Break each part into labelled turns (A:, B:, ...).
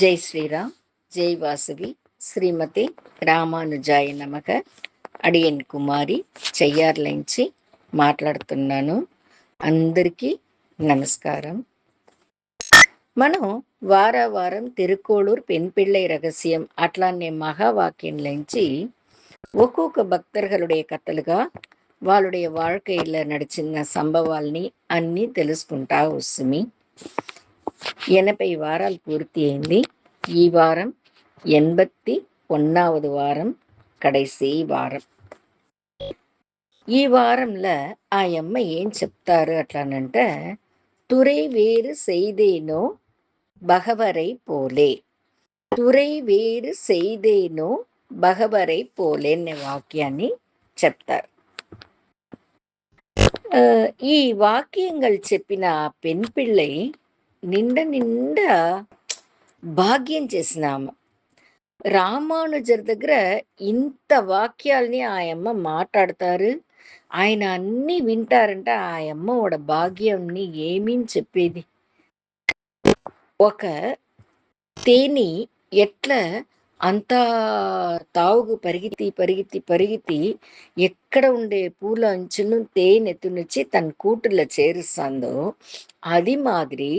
A: జై శ్రీరామ్, జై వాసవి, శ్రీమతి రామానుజాయ నమః. అడియన్ కుమారి చెయ్యార్లించి మాట్లాడుతున్నాను. అందరికీ నమస్కారం. మనం వారం తిరుకోళూరు పెண் பிள்ளை రహస్యం అట్లానే மகாவாக்கியంలోంచి ఒక్కొక్క భక్తர்களுடைய కథలుగా వాళ్ళుடைய வாழ்க்கையில నడిచిన సంభవాల్ని అన్నీ తెలుసుకుంటా వస్తుంది. 80 వారాలు పూర్తి అయింది. ఈ వారం 81వ వారం, కడైసీ వారం. ఈ వారంలో ఆ అమ్మ ఏం చెప్తారు అట్లానంటే, తురై వేరు செய்தேனோ భగవరై పోలే, తురై వేరు செய்தேனో భగవరై పోలే అనే వాక్యాన్ని చెప్తారు. ఈ వాక్యంగా చెప్పిన పెన్ పిళ్ళై నిండా భాగ్యం చేసినాము. రామానుజర్ దగ్గర ఇంత వాక్యాల్ని ఆయమ్మ మాట్లాడతారు. ఆయన అన్నీ వింటారంటే ఆ అమ్మోడ భాగ్యంని ఏమీని చెప్పేది. ఒక తేనె ఎట్లా అంతా తావుగు పరిగెత్తి ఎక్కడ ఉండే పూల అంచును తేనెత్తునిచ్చి తన కూటులో చేరుస్తాందో, అది మాదిరి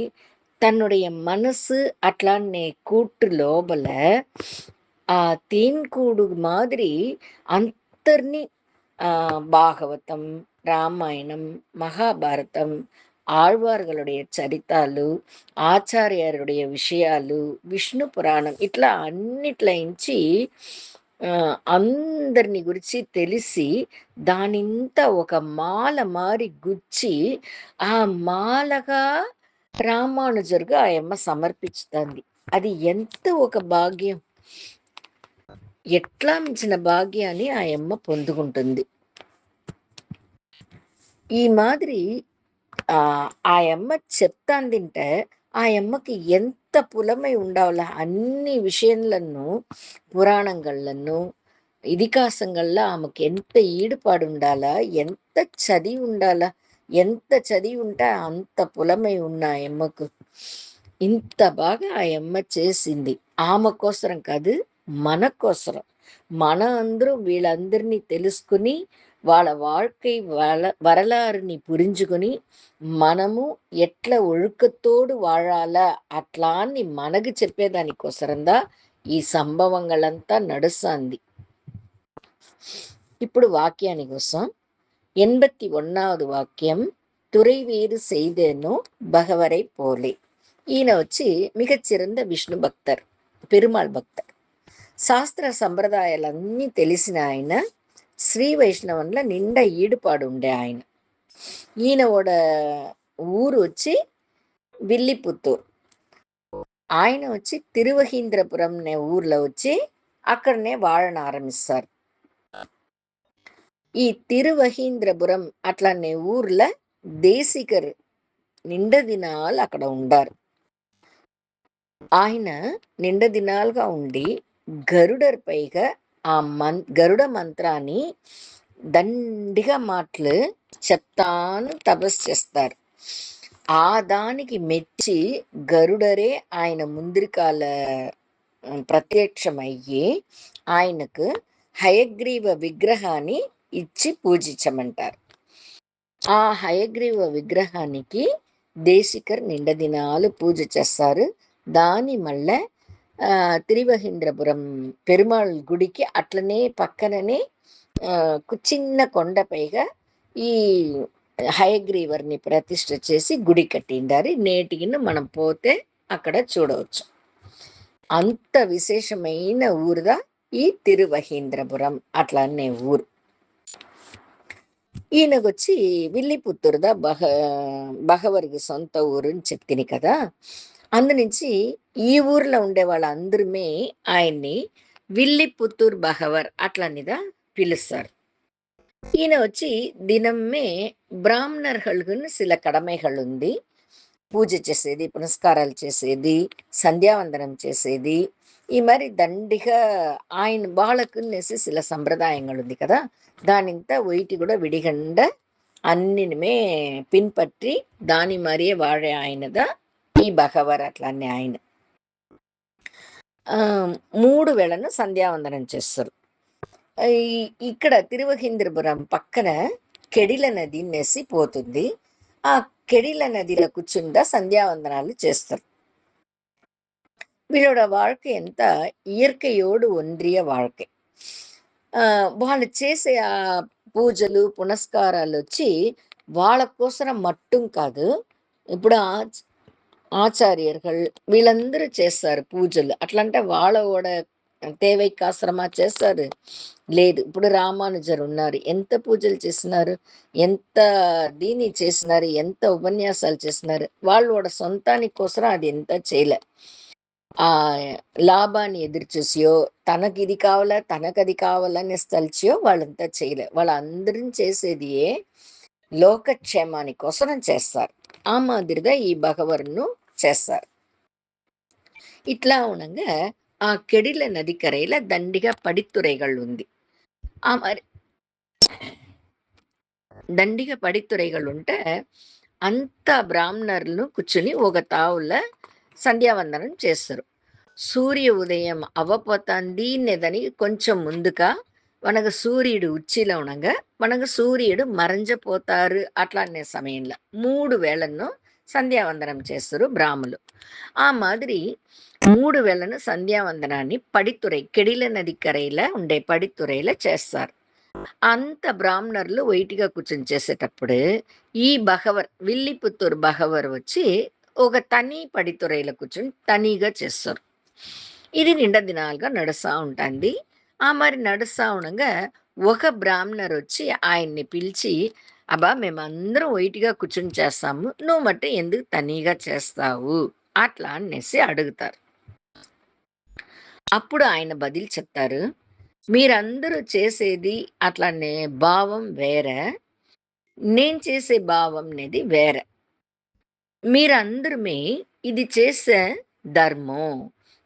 A: தன்னுடைய மனசு அట్లానే கூட்டு లోపల ఆ తేన్కూడు మాదిరి అంతర్ని భాగవతం, రామాయణం, మహాభారతం, ఆళ్వాர்களுடைய చరితాలు, ఆచార్యరుடைய విషయాలు, విష్ణు పురాణం ఇట్లా అన్నిట్లయించి అందరిని గురించి తెలిసి దానింత ఒక మాల మారి గుచ్చి ఆ మాలగా రామానుజరుగా ఆయమ్మ సమర్పించుతుంది. అది ఎంత ఒక భాగ్యం, ఎట్లా మించిన భాగ్యాన్ని ఆయమ్మ పొందుకుంటుంది. ఈ మాదిరి ఆయమ్మ చెప్తాందింటే ఆయమ్మకి ఎంత పులమై ఉండాల. అన్ని విషయంలను పురాణంగళ్ళను ఇదికాసంగల్లా ఆమెకు ఎంత ఈడుపాడు ఉండాలా, ఎంత చదివి ఉండాలా. ఎంత చదివి ఉంటే అంత పులమై ఉన్న ఆయమ్మకు. ఇంత బాగా ఆయమ్మ చేసింది ఆమె కోసరం కాదు, మన కోసరం. మన అందరూ వీళ్ళందరినీ తెలుసుకుని వాళ్ళ வாழ்க்கை வரலாறுని పురించుకొని మనము ఎట్లా ఒழுக்கத்தோடு వాழాలా అట్లాన్ని మనకు చెప్పేదానికోసరందా ఈ సంభవంగళంతా నడుస్తాంది. ఇప్పుడు వాక్యాని కోసం 81వ వాక్యం, తురై వేరు செய்தேனோ భగవரை పోలే. ఈయన వచ్చి మిగచ్చిరంద విష్ణు భక్తర్, పెరుమాళ్ భక్తర్. శాస్త్ర సంప్రదాయాలన్నీ తెలిసిన ఆయన, శ్రీ వైష్ణవంలో నిండా ఈడుపాడు ఉండే ఆయన. ఈయనోడ ఊరు వచ్చి విల్లిపుత్తూర్. ఆయన వచ్చి తిరువహీంద్రపురం అనే ఊర్లో వచ్చి అక్కడనే వాழన ఆరంభిస్తారు. ఈ తిరువహీంద్రపురం అట్లానే ఊర్ల దేశికర్ నిండ దినాలు అక్కడ ఉండారు. ఆయన నిండ దినాలుగా ఉండి గరుడర్ పైగా ఆ గరుడ మంత్రాన్ని దండిగా మాటలు చెప్తాను తపస్సు చేస్తారు. ఆ దానికి మెచ్చి గరుడరే ఆయన ముందరికాల ప్రత్యక్షమయ్యి ఆయనకు హయగ్రీవ విగ్రహాన్ని ఇచ్చి పూజించమంటారు. ఆ హయగ్రీవ విగ్రహానికి దేశికర్ నిండ దినాలు పూజ చేస్తారు. దాని మళ్ళీ తిరువహీంద్రపురం పెరుమాళ్ గుడికి అట్లనే పక్కననే చిన్న కొండపైగా ఈ హయగ్రీవర్ని ప్రతిష్ఠ చేసి గుడి కట్టిండారు. నేటికి మనం పోతే అక్కడ చూడవచ్చు. అంత విశేషమైన ఊరుదా ఈ తిరువహీంద్రపురం అట్లానే ఊరు. ఈయనకొచ్చి విల్లిపుత్తూరుదా భగవరికి సొంత ఊరు అని చెప్తిని కదా. అందునుంచి ఈ ఊర్లో ఉండే వాళ్ళందరమే ఆయన్ని విల్లిపుత్తూర్ భగవర్ అట్లనిదా పిలుస్తారు. ఈయన వచ్చి దినమ్మే బ్రాహ్మణர்களுக்குன்னு சில கடமைகள் ఉంది. పూజ చేసేది, పునస్కారాలు చేసేది, సంధ్యావందనం చేసేది, ఈ మరి దండిగా ఆయన వాళ్ళకునేసి சில సంప్రదాయங்கள் ఉంది కదా. దానింత ఒయిటి కూడా విడిగండ అన్నినుమే పిన్పற்றி దాని మరియే వాడే ఆయనదా ఈ భగవర్ అట్లానే ఆయన. మూడు వేళను సంధ్యావందనం చేస్తారు. ఈ ఇక్కడ తిరువహింద్రపురం పక్కన కెడిల నది నెసి పోతుంది. ఆ కెడిల నదిలో కూర్చుండా సంధ్యావందనాలు చేస్తారు. వీళ్ళோட வாழ்க்கை ఎంత ఇయర్కయోడు ఒండ్రియ வாழ்க்கை. వాళ్ళు చేసే పూజలు, పునస్కారాలొచ్చి వాళ్ళ కోసరం మట్టుం కాదు. ఇప్పుడు ఆచార్యர்கள் వీళ్ళందరూ చేస్తారు పూజలు. అట్లంటే వాళ్ళ தேவைக்காசரமா చేస్తారు. లేదు. ఇప్పుడు రామానుజర్ ఉన్నారు. ఎంత పూజలు చేసినారు, ఎంత దీని చేసినారు, ఎంత ఉపన్యాసాలు చేసినారు. వాళ్ళోட సొంతానికోసరం అది ఎంత చేయలే. ఆ లాభాన్ని ఎదురు చూసియో, తనకిది కావాలా, తనకది కావాలని తలిచియో వాళ్ళంతా చేయలే. వాళ్ళందరం చేసేది లోకక్షేమాని కోసరం చేస్తారు. ఆ మాదిరిగా ఈ భగవన్ను చేస్తారు. ఇట్లా ఉనంగా ఆ కెడిల నదికరైల దండిగా படித்துறைகள் ఉంది. ఆ మరి దండిగా படித்துறைகள் ఉంటే అంత బ్రాహ్మణులను కూర్చుని ఒక తావుల సంధ్యావందనం చేస్తారు. సూర్య ఉదయం అవ్వపోతాందీన్నదని కొంచెం ముందుగా మనకు సూర్యుడు ఉచ్చిలో ఉండగా మనకు సూర్యుడు మరంజపోతారు అట్లానే సమయంలో 3 వేళను సంధ్యావందనం చేస్తారు బ్రాహ్మలు. ఆ మాదిరి 3 వేళను సంధ్యావందనాన్ని పడితురై కెడిల నది కరైల ఉండే పడితురైల చేస్తారు. అంత బ్రాహ్మణులు వైటిగా కూర్చొని చేసేటప్పుడు ఈ బహవర్ విల్లిపుత్తూరు బహవర్ వచ్చి ఒక తని పడితురైలో కూర్చొని తనీగా చేస్తారు. ఇది నిండా దినాలుగా నడుస్తూ ఉంటుంది. ఆ మరి నడుస్తూ ఉండగా ఒక బ్రాహ్మణర్ వచ్చి ఆయన్ని పిలిచి, అబ్బా మేమందరం వైటిగా కూర్చొని చేస్తాము, నువ్వు మట్టి ఎందుకు తనీగా చేస్తావు అట్లా అనేసి అడుగుతారు. అప్పుడు ఆయన బదిలి చెప్తారు, మీరందరూ చేసేది అట్లానే భావం వేరే, నేను చేసే భావం అనేది వేరే. మీరందరమే ఇది చేసే ధర్మం,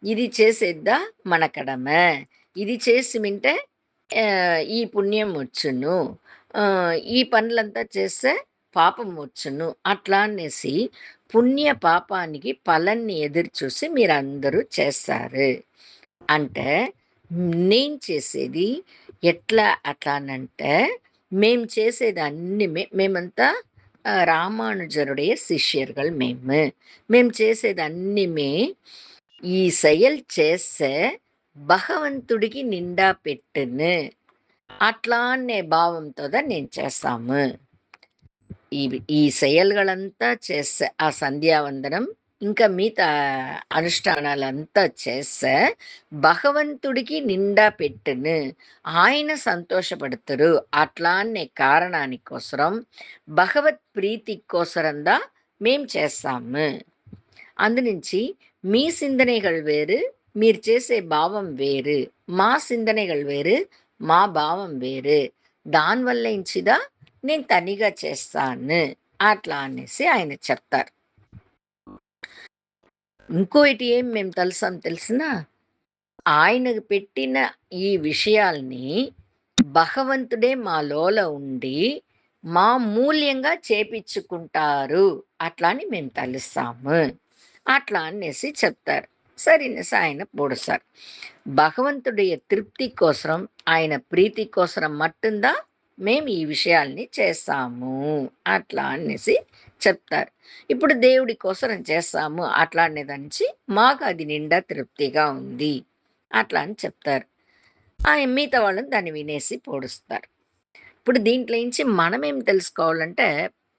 A: ఇది చేసేద్దా మన కడమ, ఇది చేసి మింటే ఈ పుణ్యం వచ్చును, ఈ పనులంతా చేస్తే పాపం వచ్చును అట్లా అనేసి పుణ్య పాపానికి ఫలాన్ని ఎదురు చూసి మీరందరూ చేస్తారు. అంటే నేను చేసేది ఎట్లా అట్లానంటే మేము చేసేది అన్ని మేమంతా ராமானுஜருடைய சிஷ்யர்கள் మేము చేసేది అన్నిమే ఈ செயல் చేసే భగవంతుడికి నిండా పెట్టును అట్లా అనే భావంతో నేను చేస్తాము. ఈ ఈ செயல்களంతా చేస్తే ఆ సంధ్యావందనం ఇంకా మిగతా అనుష్ఠానాలంతా చేస్తే భగవంతుడికి నిండా పెట్టును ఆయన సంతోషపడతారు అట్లా అనే కారణానికోసరం భగవత్ ప్రీతి కోసరందా మేం చేస్తాము. అందునుంచి మీ సిందனைகள் వేరు, మీరు చేసే భావం వేరు, మా సిందனைகள் వేరు, మా భావం వేరు. దానివల్ల ఇంచిదా నేను తనిగా చేస్తాను అట్లా అనేసి ఆయన చెప్తారు. ఇంకోటి ఏం మేము తెలిసినా ఆయనకు పెట్టిన ఈ విషయాల్ని భగవంతుడే మా లోల ఉండి మా మూల్యంగా చేపించుకుంటారు అట్లా అని మేము తలుస్తాము అట్లా అనేసి చెప్తారు. సరేనేసి ఆయన పొడుస్తారు. భగవంతుடைய திருப்தி కోసరం ఆయన ప్రీతి కోసరం మట్టుందా మేము ఈ విషయాల్ని చేస్తాము అట్లా అనేసి చెప్తారు. ఇప్పుడు దేవుడి కోసరం చేస్తాము అట్లా అనేదానికి మాకు అది నిండా తృప్తిగా ఉంది అట్లా అని చెప్తారు. మిగతా వాళ్ళని దాన్ని వినేసి పొడుస్తారు. ఇప్పుడు దీంట్లో నుంచి మనమేం తెలుసుకోవాలంటే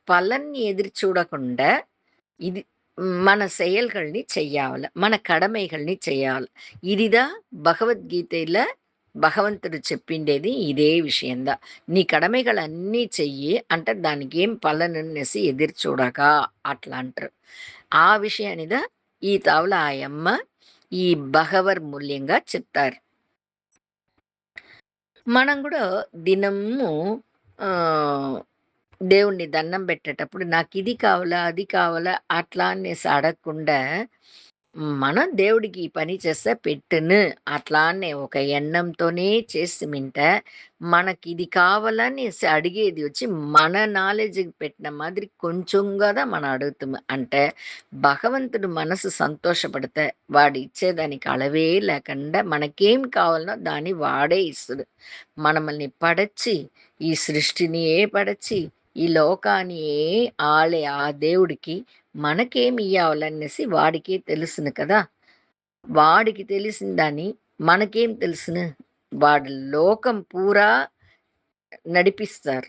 A: పలన్ని ఎదురు చూడకుండా ఇది మన செயல்கள்ని చెయ్యాల, మన கடமைகள்ని చెయ్యాలి. ఇదిదా భగవద్గీతలో భగవంతుడు చెప్పిండేది ఇదే విషయందా. నీ కడமைகளన్నీ చెయ్యి అంటే దానికేం పలననేసి ఎదురు చూడగా అట్లా అంటారు. ఆ విషయాన్నిదా ఈ తావుల ఆయమ్మ ఈ భగవర్ మూల్యంగా చెప్తారు. మనం కూడా దినము దేవుణ్ణి దండం పెట్టేటప్పుడు నాకిది కావాలా, అది కావాలా అట్లా అనేసి అడగకుండా మనం దేవుడికి ఈ పని చేస్తే పెట్టును అట్లానే ఒక ఎண்ணంతోనే చేసిమింట మనకిది కావాలనేసి అడిగేది వచ్చి మన నాలెడ్జ్‌కి పెట్టిన మాదిరి కొంచెం గదా మనం అడుగుతాము. అంటే భగవంతుడు మనసు సంతోషపడితే వాడు ఇచ్చేదానికి అలవే లేకుండా మనకేం కావాలనో దాన్ని వాడే ఇస్తడు. మనమల్ని పడచి, ఈ సృష్టినియే పడచి, ఈ లోకానియే ఆలే ఆ దేవుడికి మనకేమియ్యాలనేసి వాడికే తెలుసును కదా! వాడికి తెలిసిన దాన్ని మనకేం తెలుసును? వాడు లోకం పూరా నడిపిస్తారు.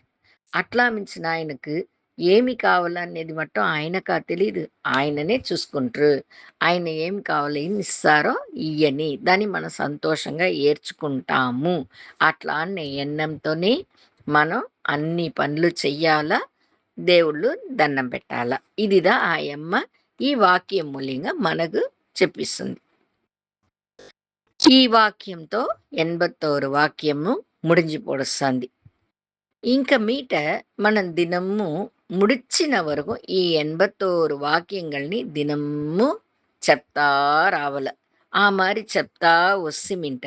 A: అట్లా మించిన ఆయనకు ఏమి కావాలనేది మట్టుం ఆయనకా తెలీదు. ఆయననే చూసుకుంట్రు. ఆయన ఏం కావాలి, ఏమిస్తారో ఇయ్యని. దాన్ని మనం సంతోషంగా ఏర్చుకుంటాము. అట్లా అనే ఎண்ணంతోనే మనం అన్ని పనులు చెయ్యాలా, దేవుళ్ళు దండం పెట్టాలా. ఇదిదా ఆయమ్మ ఈ వాక్యం మూల్యంగా మనకు చెప్పిస్తుంది. ఈ వాక్యంతో 86 వాక్యము ముడించి పొడుస్తాంది. ఇంక మీట మనం దినము ముడిచిన వరకు ఈ 86 వాక్యంగల్ని దినము చెప్తా రావల. ఆ మారి చెప్తా వస్సిమింట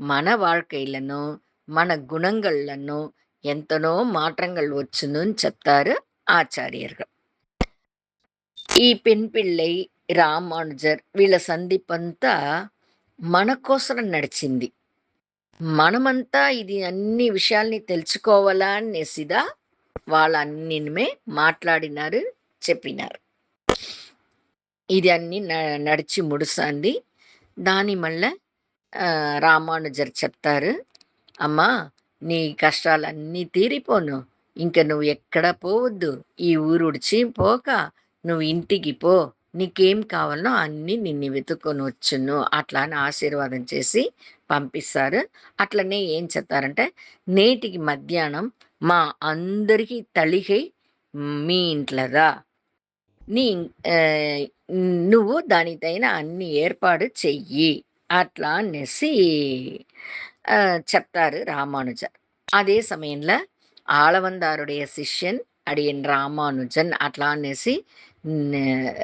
A: మన வாழ்க்கையிலனோ, మన குணங்கள்லனோ ఎంతనో மாற்றங்கள் వచ్చునుని చెప్తారు ఆచార్యர்கள். ఈ పెన్ పిళ్ళై, రామానుజర్ వీళ్ళ సందీపంతా మన కోసరం నడిచింది. మనమంతా ఇది అన్ని విషయాల్ని తెలుసుకోవాలా అనేసిదా వాళ్ళన్నినమే మాట్లాడినారు, చెప్పినారు. ఇది అన్ని నడిచి ముడుసాంది. దాని మళ్ళా రామానుజర్ చెప్తారు, "అమ్మా! నీ కష్టాలన్నీ తీరిపోను. ఇంక నువ్వు ఎక్కడ పోవద్దు. ఈ ఊరు విడిచి పోక నువ్వు ఇంటికి పో. నీకేం కావాలనో అన్నీ నిన్ను వెతుక్కొని వచ్చును." అట్లా అని ఆశీర్వాదం చేసి పంపిస్తారు. అట్లనే ఏం చెప్తారంటే, "నేటికి మధ్యాహ్నం మా అందరికీ తళిగై మీ ఇంట్ల రా. నీ ఆహ్, నువ్వు దానికి తగిన అన్ని ఏర్పాటు చెయ్యి." అట్లా అనేసి చెప్తారు రామానుజర్. அதே సమయంలో ఆళవందారుடைய శిష్యన్ అడియన్ రామానుజన్ అట్లా అనేసి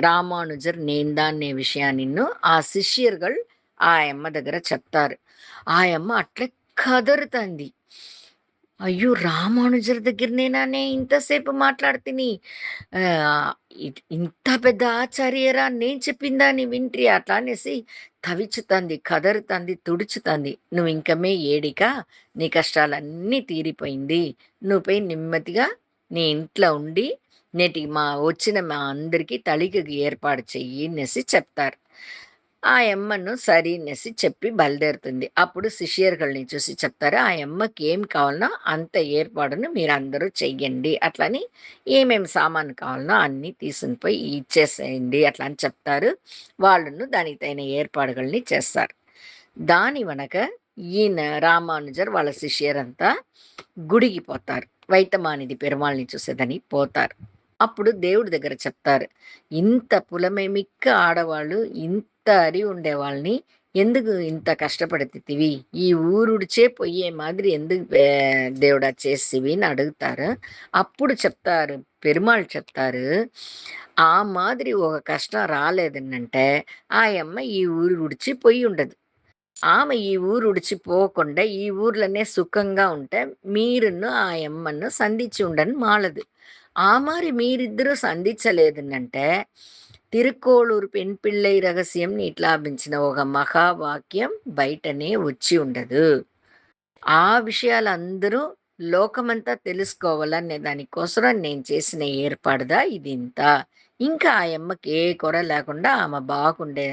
A: రామానుజర్ నేను అనే విషయాన్నిను ఆ శిష్యர்கள் ఆ యమ్మ దగ్గర చెప్తారు. ఆ యమ్మ అట్లే కదరుతంది. అయ్యో! రామానుజర్ దగ్గరనేనానే ఇంతసేపు మాట్లాడితిని. ఆహ్, ఇంత పెద్ద ఆచార్యరా నేను చెప్పిందాన్ని వింట్రి అట్లా అనేసి తవిచుతంది, కదరుతంది, తుడుచుతంది. "నువ్వింకమే ఏడిక, నీ కష్టాలన్నీ తీరిపోయింది. నువ్వు పోయి నెమ్మదిగా నీ ఇంట్లో ఉండి, నేటికి వచ్చిన మా అందరికీ తళికకి ఏర్పాటు చెయ్యి" అనేసి చెప్తారు. ఆ యమ్మను సరి అనేసి చెప్పి బయలుదేరుతుంది. అప్పుడు శిష్యர்கள్ని చూసి చెప్తారు, "ఆ యమ్మకి ఏం కావాలనో అంత ఏర్పాటును మీరందరూ చెయ్యండి. అట్లని ఏమేమి సామాను కావాలనో అన్నీ తీసుకొని పోయి ఇచ్చేసేయండి" అట్లా అని చెప్తారు. వాళ్ళును దానికి తగిన ఏర్పాటుగల్ని చేస్తారు. దాని వెనక ఈయన రామానుజర్ వాళ్ళ శిష్యరంతా గుడికి పోతారు. వైతమానిది పెరుమాళ్‌ని చూసేదానికి పోతారు. అప్పుడు దేవుడి దగ్గర చెప్తారు. ఇంత పులమైమిక్క ఆడవాళ్ళు, ఇంత அறிவு ఉండేవాళ్ళని ఎందుకు ఇంత కష్టపడుతితివి? ఈ ఊరుడిచే పొయ్యే మాదిరి ఎందుకు దేవుడా చేస్తివి అని అడుగుతారు. అప్పుడు చెప్తారు పెరుమాళ్ చెప్తారు. ఆ మాదిరి ఒక కష్టం రాలేదనంటే, ఆ యమ్మ ఈ ఊరు విడిచి పొయ్యుండదు. ఆమె ఈ ఊరు విడిచి పోకుండా ఈ ఊర్లోనే సుఖంగా ఉంటే మీరును ఆ యమ్మను సంధించి ఉండని మాలదు. ఆ మారి మీరిద్దరూ సంధించలేదనంటే, తిరుక్కోళూరు పెన్ పిళ్ళై రహస్యంని ఇట్లాభించిన ఒక మహావాక్యం బయటనే వచ్చి ఉండదు. ఆ విషయాలందరూ లోకమంతా తెలుసుకోవాలనే దానికోసరం నేను చేసిన ఏర్పాటుదా ఇదింత. ఇంకా ఆ యమ్మకి ఏ కొర లేకుండా ఆమె బాగుండే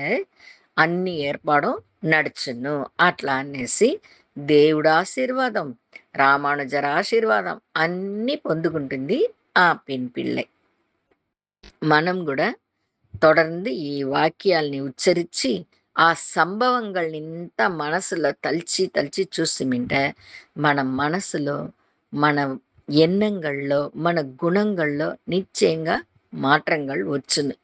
A: అన్ని ఏర్పాటు నడుచును. అట్లా అనేసి దేవుడి ఆశీర్వాదం, రామానుజర్ ఆశీర్వాదం అన్నీ పొందుకుంటుంది ఆ పెన్ పిళ్ళై. మనం గూడా தொடர்ந்து ఈ వాక్యాల్ని ఉచ్చరించి, ఆ సంభవంగల్నింత మనసులో తలిచి, తలిచి చూసిమింటే, మన మనసులో, మన எண்ணங்கள்లో, మన గుణంగள்లో నిశ్చయంగా மாற்றங்கள் వచ్చును.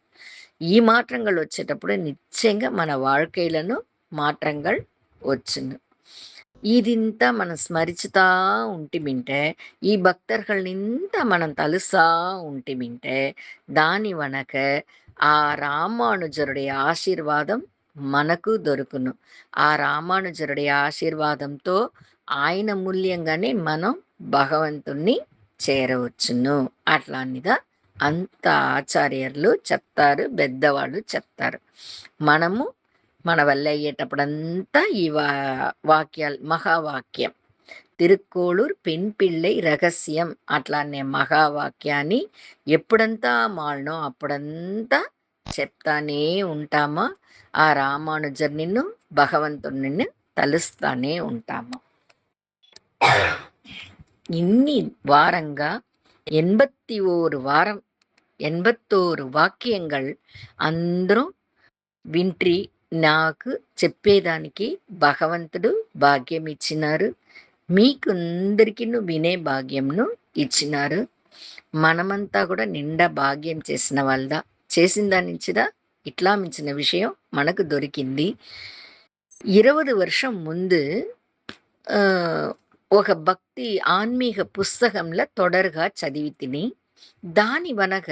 A: ఈ மாற்றங்கள் వచ్చేటప్పుడు నిశ్చయంగా మన வாழ்க்கையிலను மாற்றங்கள் వచ్చును. ఇదింతా మనం స్మరిచుతా ఉంటిమింటే, ఈ భక్తர்கள்னிంత మనం తలుస్తా ఉంటిమింటే, దాని వెనక ఆ రామానుజరుడి ఆశీర్వాదం మనకు దొరుకును. ఆ రామానుజరుడి ఆశీర్వాదంతో ఆయన మూల్యంగానే మనం భగవంతుణ్ణి చేరవచ్చును. అట్లానిగా అంత ఆచార్యులు చెప్తారు, పెద్దవాళ్ళు చెప్తారు. మనము మన వల్ల అయ్యేటప్పుడంతా ఈ వాక్యాలు మహావాక్యం తిరుక్కోళూర్ పెన్ పిళ్ళై రహస్యం అట్లానే మహావాక్యాన్ని ఎప్పుడంతా మాలనో అప్పుడంతా చెప్తానే ఉంటామా ఆ రామానుజర్ నిన్ను భగవంతుడు నిన్ను తలుస్తానే ఉంటాము. ఇన్ని వారంగా 81 వారం 81 వాక్యంగా అందరూ వింట్రి నాకు చెప్పేదానికి భగవంతుడు భాగ్యం ఇచ్చినారు. మీకు అందరికీ వినే భాగ్యంను ఇచ్చినారు. మనమంతా కూడా నిండా భాగ్యం చేసిన వాళ్ళ చేసిన దాని నుంచిదా ఇట్లా మించిన విషయం మనకు దొరికింది. 20 வருஷம் ముందు ఒక భక్తి ఆన్మీక పుస్తకంలో తొడరుగా చదివి తిని దాని వనక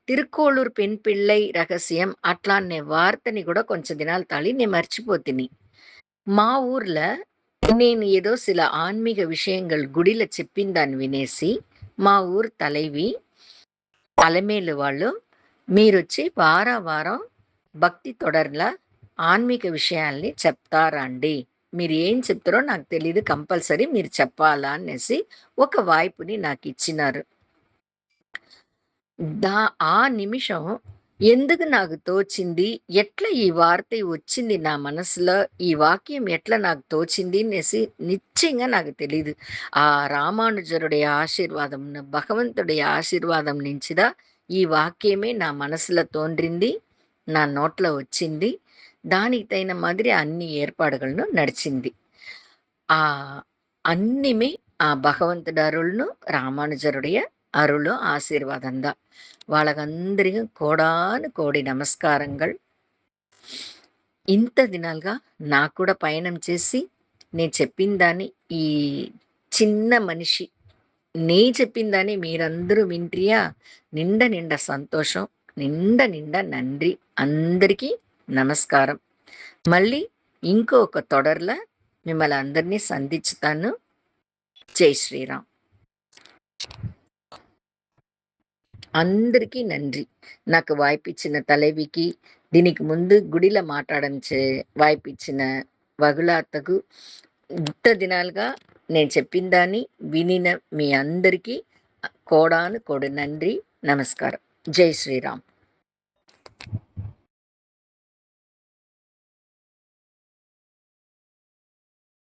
A: తిరుక్కోళూరు పెన్ పిళ్ళై రహస్యం అట్లా అనే వార్తని కూడా కొంచెం దినాలు తాళి నేను మర్చిపోతిని. మా ఊర్లో నేను ఏదో சில ஆன்மீக விஷயங்கள் గుడిల చెప్పిన దాన్ని వినేసి మా ఊరు అలమేలు వాళ్ళు మీరొచ్చి వారం భక్తి తొడర్ల ఆన్మీక విషయాల్ని చెప్తారా అండి? మీరు ఏం చెప్తారో నాకు తెలీదు. కంపల్సరీ మీరు చెప్పాలా అనేసి ఒక వాய்పుని నాకిచ్చినారు. ఆ నిమిషం ఎందుకు నాకు తోచింది, ఎట్లా ఈ వార్త వచ్చింది నా మనసులో, ఈ వాక్యం ఎట్లా నాకు తోచింది అనేసి నిశ్చయంగా నాకు తెలీదు. ఆ రామానుజరుడి ఆశీర్వాదం, భగవంతుడి ఆశీర్వాదం నుంచిదా ఈ వాక్యమే నా మనసులో తోండ్రింది, నా నోట్లో వచ్చింది. దానికి తగిన మాదిరి అన్ని ఏర్పాటులను నడిచింది. ఆ అన్నిమే ఆ భగవంతుడి అరుள்ను రామానుజరుடைய అరుಳು ఆశీర్వాదందా. వాళ్ళకందరికీ కోడాను కోడి నమస్కారంகள். ఇంత దినాలుగా నాకు కూడా పయనం చేసి నేను చెప్పిన దాన్ని ఈ చిన్న మనిషి చెప్పిన దాన్ని మీరందరూ వింట్రియా నిండా సంతోషం, నిండా నంది. అందరికీ నమస్కారం. మళ్ళీ ఇంకొక తొడర్లో మిమ్మల్ని అందరినీ సంధించుతాను. జై శ్రీరామ్. అందరికీ నంది. నాకు వాய்పిచ్చిన తలవికి, దీనికి ముందు గుడిలో మాట్లాడించే వాய்పిచ్చిన వగులాతకు, ఇంత దినాలుగా నేను చెప్పిన దాన్ని వినిన మీ అందరికీ కోడాను కోడి నంది. నమస్కారం. జై శ్రీరామ్.